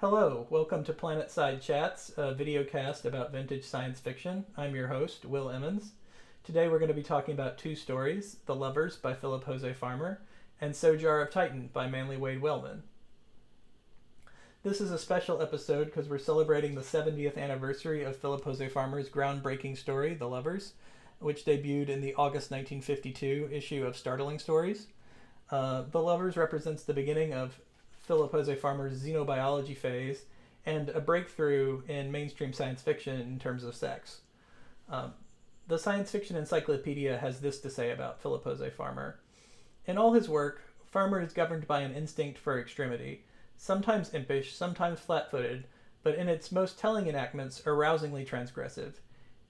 Hello, welcome to Planetside Chats, a video cast about vintage science fiction. I'm your host, Will Emmons. Today we're going to be talking about two stories, The Lovers by Philip José Farmer and Sojarr of Titan by Manly Wade Wellman. This is a special episode because we're celebrating the 70th anniversary of Philip José Farmer's groundbreaking story, The Lovers, which debuted in the August 1952 issue of Startling Stories. The Lovers represents the beginning of Philip José Farmer's xenobiology phase and a breakthrough in mainstream science fiction in terms of sex. The Science Fiction Encyclopedia has this to say about Philip José Farmer. In all his work, Farmer is governed by an instinct for extremity, sometimes impish, sometimes flat-footed, but in its most telling enactments, arousingly transgressive.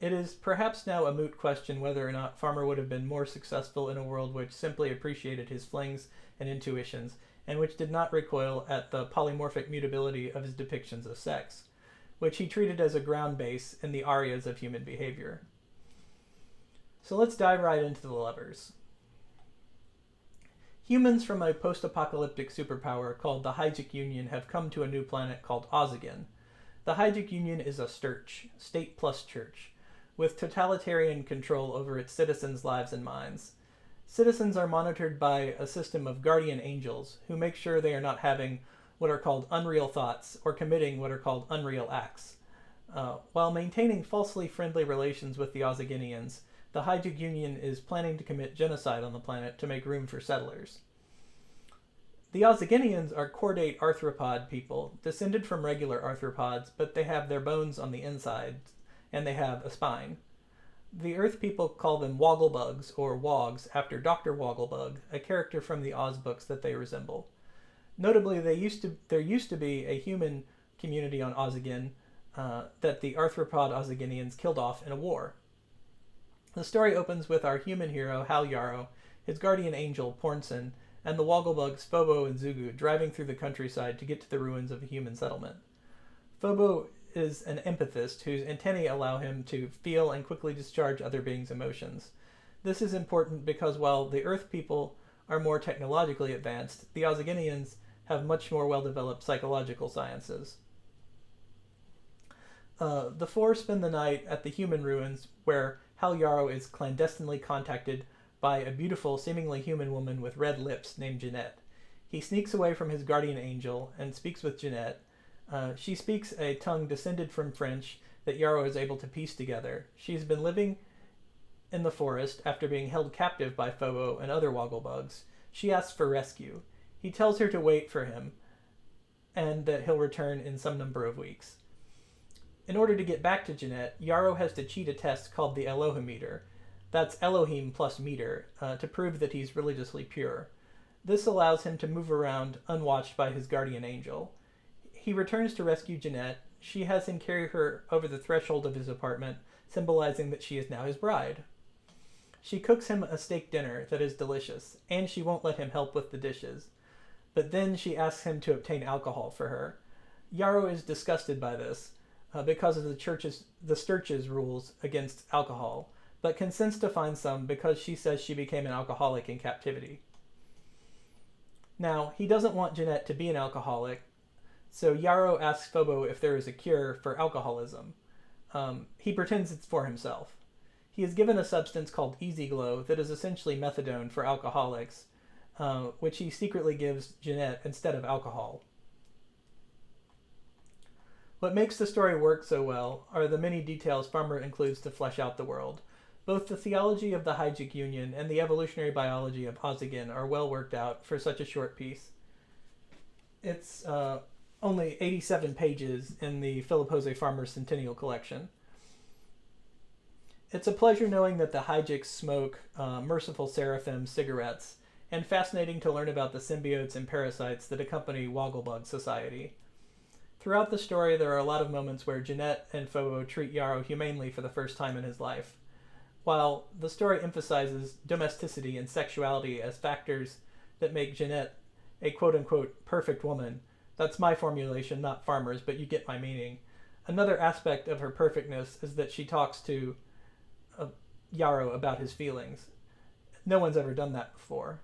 It is perhaps now a moot question whether or not Farmer would have been more successful in a world which simply appreciated his flings and intuitions, and which did not recoil at the polymorphic mutability of his depictions of sex, which he treated as a ground base in the arias of human behavior. So let's dive right into The Lovers. Humans from a post-apocalyptic superpower called the Hygic Union have come to a new planet called Ozigen. The Hygic Union is a stirch, state plus church, with totalitarian control over its citizens' lives and minds. Citizens are monitored by a system of guardian angels who make sure they are not having what are called unreal thoughts or committing what are called unreal acts. While maintaining falsely friendly relations with the Ozigenians, the Hygic Union is planning to commit genocide on the planet to make room for settlers. The Ozigenians are chordate arthropod people, descended from regular arthropods, but they have their bones on the inside, and they have a spine. The Earth people call them Wogglebugs, or Wogs, after Dr. Wogglebug, a character from the Oz books that they resemble. Notably, there used to be a human community on Ozigen that the arthropod Ozigenians killed off in a war. The story opens with our human hero, Hal Yarrow, his guardian angel, Pornson, and the Wogglebugs, Phobo and Zugu, driving through the countryside to get to the ruins of a human settlement. Phobo is an empathist whose antennae allow him to feel and quickly discharge other beings' emotions. This is important because while the Earth people are more technologically advanced, the Ozigenians have much more well-developed psychological sciences. The four spend the night at the human ruins where Hal Yarrow is clandestinely contacted by a beautiful, seemingly human woman with red lips named Jeanette. He sneaks away from his guardian angel and speaks with Jeanette. She speaks a tongue descended from French that Yarrow is able to piece together. She's been living in the forest after being held captive by Phobo and other Wogglebugs. She asks for rescue. He tells her to wait for him and that he'll return in some number of weeks. In order to get back to Jeanette, Yarrow has to cheat a test called the Elohimeter. That's Elohim plus meter, to prove that he's religiously pure. This allows him to move around unwatched by his guardian angel. He returns to rescue Jeanette. She has him carry her over the threshold of his apartment, symbolizing that she is now his bride. She cooks him a steak dinner that is delicious, and she won't let him help with the dishes. But then she asks him to obtain alcohol for her. Yarrow is disgusted by this, because of the Sturch's rules against alcohol, but consents to find some because she says she became an alcoholic in captivity. Now, he doesn't want Jeanette to be an alcoholic, so Yarrow asks Phobo if there is a cure for alcoholism. He pretends it's for himself. He is given a substance called Easy Glow that is essentially methadone for alcoholics, which he secretly gives Jeanette instead of alcohol. What makes the story work so well are the many details Farmer includes to flesh out the world. Both the theology of the Hygic Union and the evolutionary biology of Ozigen are well worked out for such a short piece. It's only 87 pages in the Philip José Farmer Centennial Collection. It's a pleasure knowing that the Hygics smoke Merciful Seraphim cigarettes, and fascinating to learn about the symbiotes and parasites that accompany Wogglebug society. Throughout the story, there are a lot of moments where Jeanette and Phobo treat Yarrow humanely for the first time in his life. While the story emphasizes domesticity and sexuality as factors that make Jeanette a quote-unquote perfect woman, that's my formulation, not Farmer's, but you get my meaning. Another aspect of her perfectness is that she talks to Yarrow about his feelings. No one's ever done that before.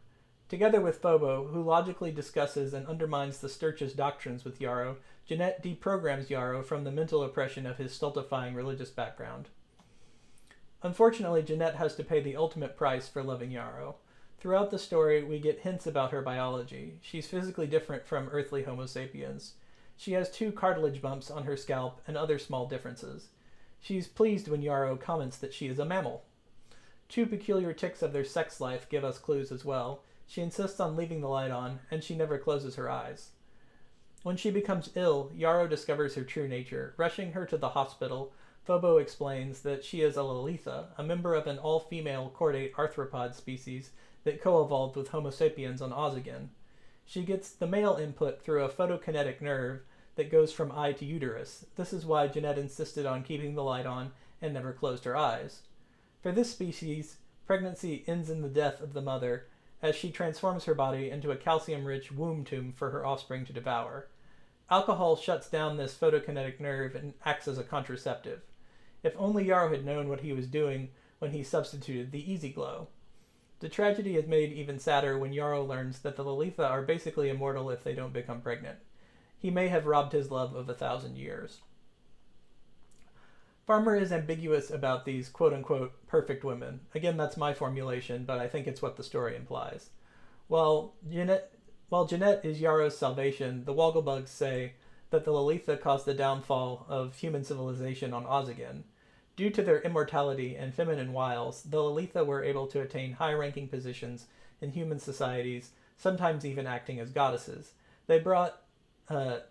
Together with Phobo, who logically discusses and undermines the Sturch's doctrines with Yarrow, Jeanette deprograms Yarrow from the mental oppression of his stultifying religious background. Unfortunately, Jeanette has to pay the ultimate price for loving Yarrow. Throughout the story, we get hints about her biology. She's physically different from earthly Homo sapiens. She has 2 cartilage bumps on her scalp and other small differences. She's pleased when Yarrow comments that she is a mammal. 2 peculiar tics of their sex life give us clues as well. She insists on leaving the light on, and she never closes her eyes. When she becomes ill, Yarrow discovers her true nature. Rushing her to the hospital, Phobo explains that she is a Lolitha, a member of an all-female chordate arthropod species that co-evolved with Homo sapiens on Ozigen. She gets the male input through a photokinetic nerve that goes from eye to uterus. This is why Jeanette insisted on keeping the light on and never closed her eyes. For this species, pregnancy ends in the death of the mother, as she transforms her body into a calcium-rich womb tomb for her offspring to devour. Alcohol shuts down this photokinetic nerve and acts as a contraceptive. If only Yarrow had known what he was doing when he substituted the Easy Glow. The tragedy is made even sadder when Yarrow learns that the Lolitha are basically immortal if they don't become pregnant. He may have robbed his love of 1,000 years. Farmer is ambiguous about these quote-unquote perfect women. Again, that's my formulation, but I think it's what the story implies. While Jeanette is Yarrow's salvation, the Wogglebugs say that the Lolitha caused the downfall of human civilization on Ozigen. Due to their immortality and feminine wiles, the Lolitha were able to attain high-ranking positions in human societies, sometimes even acting as goddesses. They brought the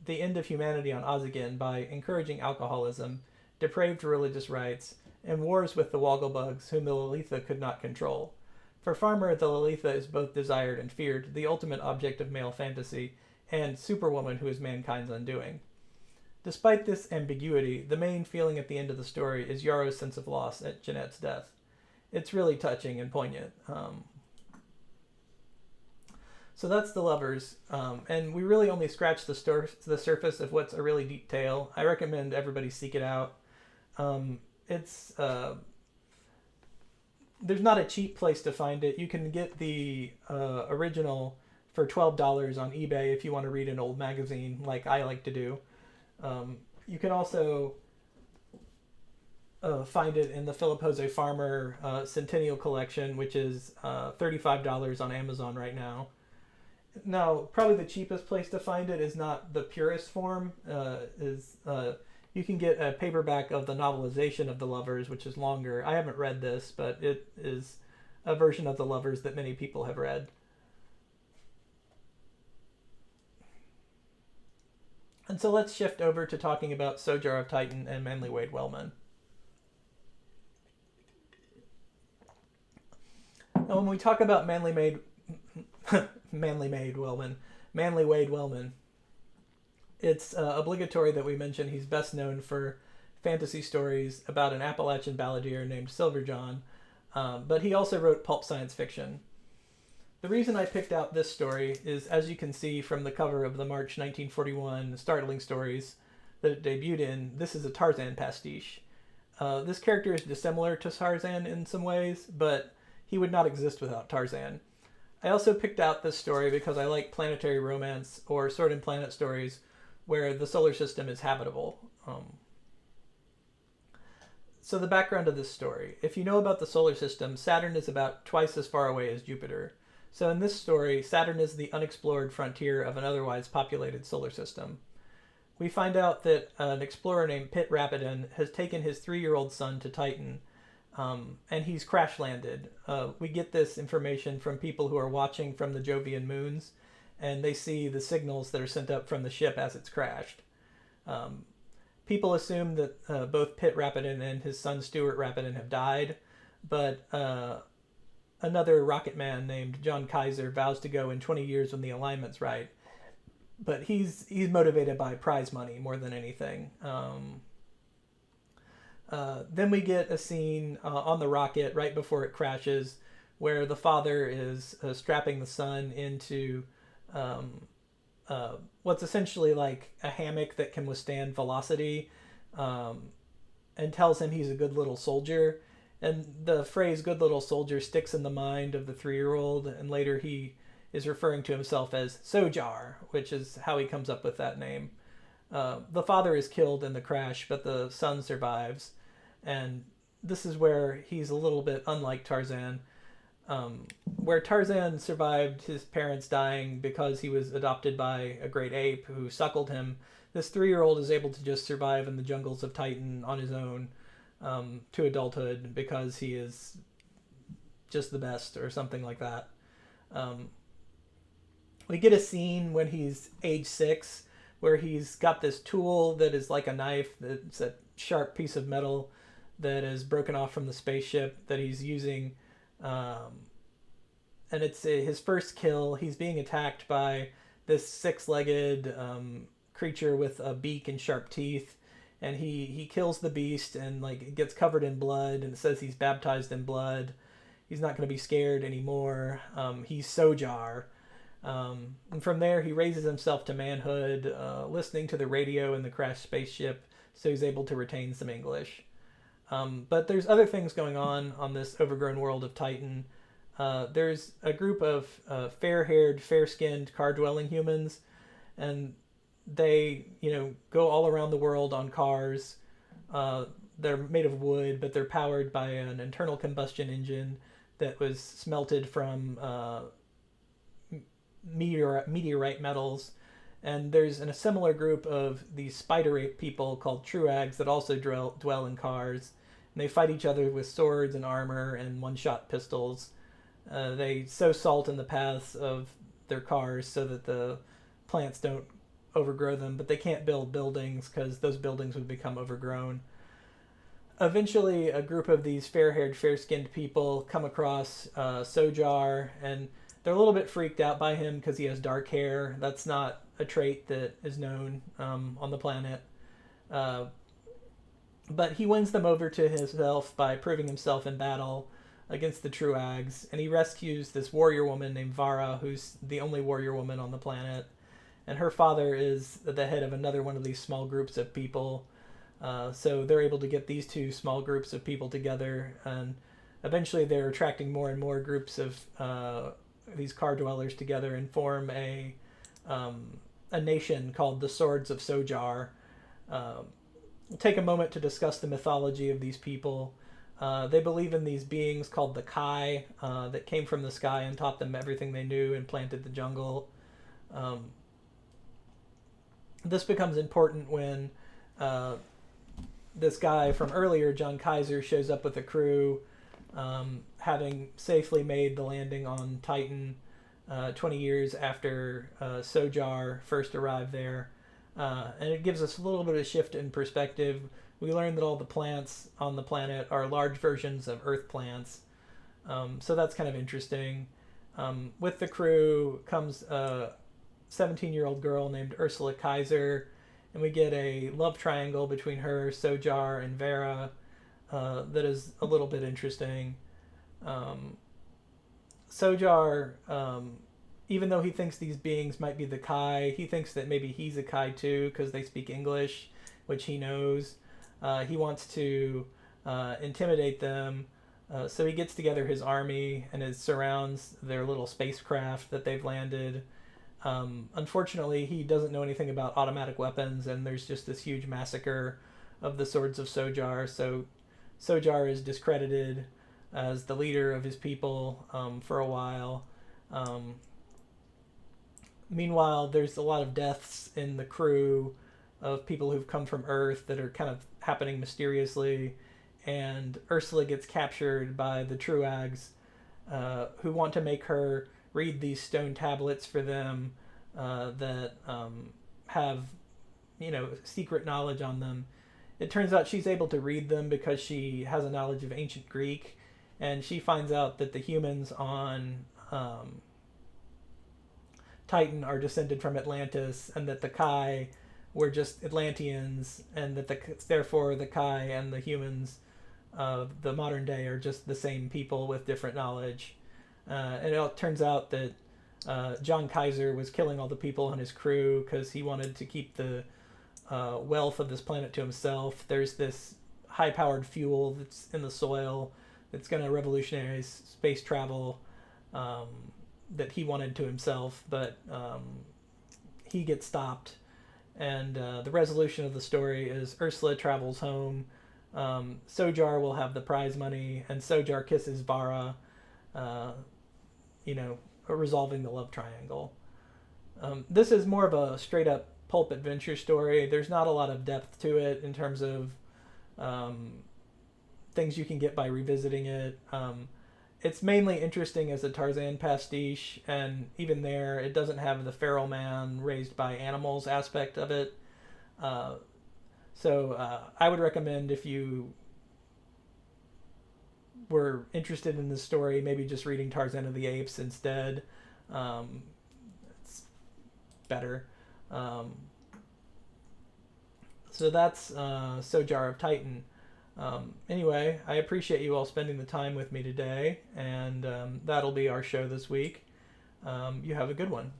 end of humanity on Ozigen by encouraging alcoholism, depraved religious rites, and wars with the Wogglebugs, whom the Lolitha could not control. For Farmer, the Lolitha is both desired and feared, the ultimate object of male fantasy, and Superwoman who is mankind's undoing. Despite this ambiguity, the main feeling at the end of the story is Yarrow's sense of loss at Jeanette's death. It's really touching and poignant. So that's The Lovers, and we really only scratched the surface of what's a really deep tale. I recommend everybody seek it out. There's not a cheap place to find it. You can get the original for $12 on eBay if you want to read an old magazine like I like to do. You can also find it in the Philip Jose Farmer Centennial Collection, which is $35 on Amazon right now. Now, probably the cheapest place to find it is not the purest form. You can get a paperback of the novelization of The Lovers, which is longer. I haven't read this, but it is a version of The Lovers that many people have read. And so let's shift over to talking about Sojarr of Titan and Manly Wade Wellman. Now, when we talk about Manly Wade Wellman, it's obligatory that we mention he's best known for fantasy stories about an Appalachian balladeer named Silverjohn, but he also wrote pulp science fiction. The reason I picked out this story is, as you can see from the cover of the March 1941 Startling Stories that it debuted in, this is a Tarzan pastiche. This character is dissimilar to Tarzan in some ways, but he would not exist without Tarzan. I also picked out this story because I like planetary romance or Sword and Planet stories where the solar system is habitable. So the background of this story. If you know about the solar system, Saturn is about twice as far away as Jupiter. So in this story, Saturn is the unexplored frontier of an otherwise populated solar system. We find out that an explorer named Pitt Rapidan has taken his 3-year-old son to Titan, and he's crash landed. We get this information from people who are watching from the Jovian moons, and they see the signals that are sent up from the ship as it's crashed. People assume that both Pitt Rapidan and his son Stuart Rapidan have died, but another rocket man named John Kaiser vows to go in 20 years when the alignment's right. But he's motivated by prize money more than anything. Then we get a scene on the rocket right before it crashes where the father is strapping the son into what's essentially like a hammock that can withstand velocity, and tells him he's a good little soldier. And the phrase "good little soldier" sticks in the mind of the 3-year-old, and later he is referring to himself as Sojarr, which is how he comes up with that name. The father is killed in the crash, but the son survives, and this is where he's a little bit unlike Tarzan. Where Tarzan survived his parents dying because he was adopted by a great ape who suckled him, this 3-year-old is able to just survive in the jungles of Titan on his own to adulthood because he is just the best or something like that. We get a scene when he's age 6 where he's got this tool that is like a knife. It's a sharp piece of metal that is broken off from the spaceship that he's using. And it's his first kill. He's being attacked by this 6-legged creature with a beak and sharp teeth. And he kills the beast and like gets covered in blood, and it says he's baptized in blood. He's not going to be scared anymore. He's Sojarr. And from there, he raises himself to manhood, listening to the radio in the crashed spaceship, so he's able to retain some English. But there's other things going on this overgrown world of Titan. There's a group of fair-haired, fair-skinned, car-dwelling humans, and they, go all around the world on cars. They're made of wood, but they're powered by an internal combustion engine that was smelted from meteorite metals. And there's a similar group of these spider ape people called Truags that also dwell in cars. And they fight each other with swords and armor and one-shot pistols. They sow salt in the paths of their cars so that the plants don't overgrow them, but they can't build buildings because those buildings would become overgrown. Eventually, a group of these fair-haired, fair-skinned people come across Sojarr, and they're a little bit freaked out by him because he has dark hair. That's not a trait that is known on the planet. But he wins them over to himself by proving himself in battle against the Truags, and he rescues this warrior woman named Vara, who's the only warrior woman on the planet. And her father is the head of another one of these small groups of people. So they're able to get these two small groups of people together, and eventually they're attracting more and more groups of these car dwellers together and form a nation called the Swords of Sojarr. We'll take a moment to discuss the mythology of these people. They believe in these beings called the Kai that came from the sky and taught them everything they knew and planted the jungle. This becomes important when this guy from earlier, John Kaiser, shows up with a crew, having safely made the landing on Titan 20 years after Sojarr first arrived there. And it gives us a little bit of a shift in perspective. We learn that all the plants on the planet are large versions of Earth plants. So that's kind of interesting. With the crew comes a 17-year-old girl named Ursula Kaiser, and we get a love triangle between her, Sojarr, and Vera that is a little bit interesting. Sojarr, even though he thinks these beings might be the Kai, he thinks that maybe he's a Kai too because they speak English, which he knows. He wants to intimidate them, so he gets together his army and surrounds their little spacecraft that they've landed. Unfortunately, he doesn't know anything about automatic weapons, and there's just this huge massacre of the Swords of Sojarr, so Sojarr is discredited as the leader of his people for a while. Meanwhile, there's a lot of deaths in the crew of people who've come from Earth that are kind of happening mysteriously, and Ursula gets captured by the Truags, who want to make her read these stone tablets for them that have, secret knowledge on them. It turns out she's able to read them because she has a knowledge of ancient Greek, and she finds out that the humans on Titan are descended from Atlantis, and that the Kai were just Atlanteans, and that therefore the Kai and the humans of the modern day are just the same people with different knowledge. And it turns out that John Kaiser was killing all the people on his crew because he wanted to keep the wealth of this planet to himself. There's this high-powered fuel that's in the soil It's going to revolutionize space travel that he wanted to himself, but he gets stopped. And the resolution of the story is Ursula travels home. Sojarr will have the prize money, and Sojarr kisses Vara, resolving the love triangle. This is more of a straight up pulp adventure story. There's not a lot of depth to it in terms of things you can get by revisiting it. It's mainly interesting as a Tarzan pastiche, and even there, it doesn't have the feral man raised by animals aspect of it. So I would recommend, if you were interested in this story, maybe just reading Tarzan of the Apes instead. It's better. So that's Sojarr of Titan. Anyway, I appreciate you all spending the time with me today, and that'll be our show this week. You have a good one.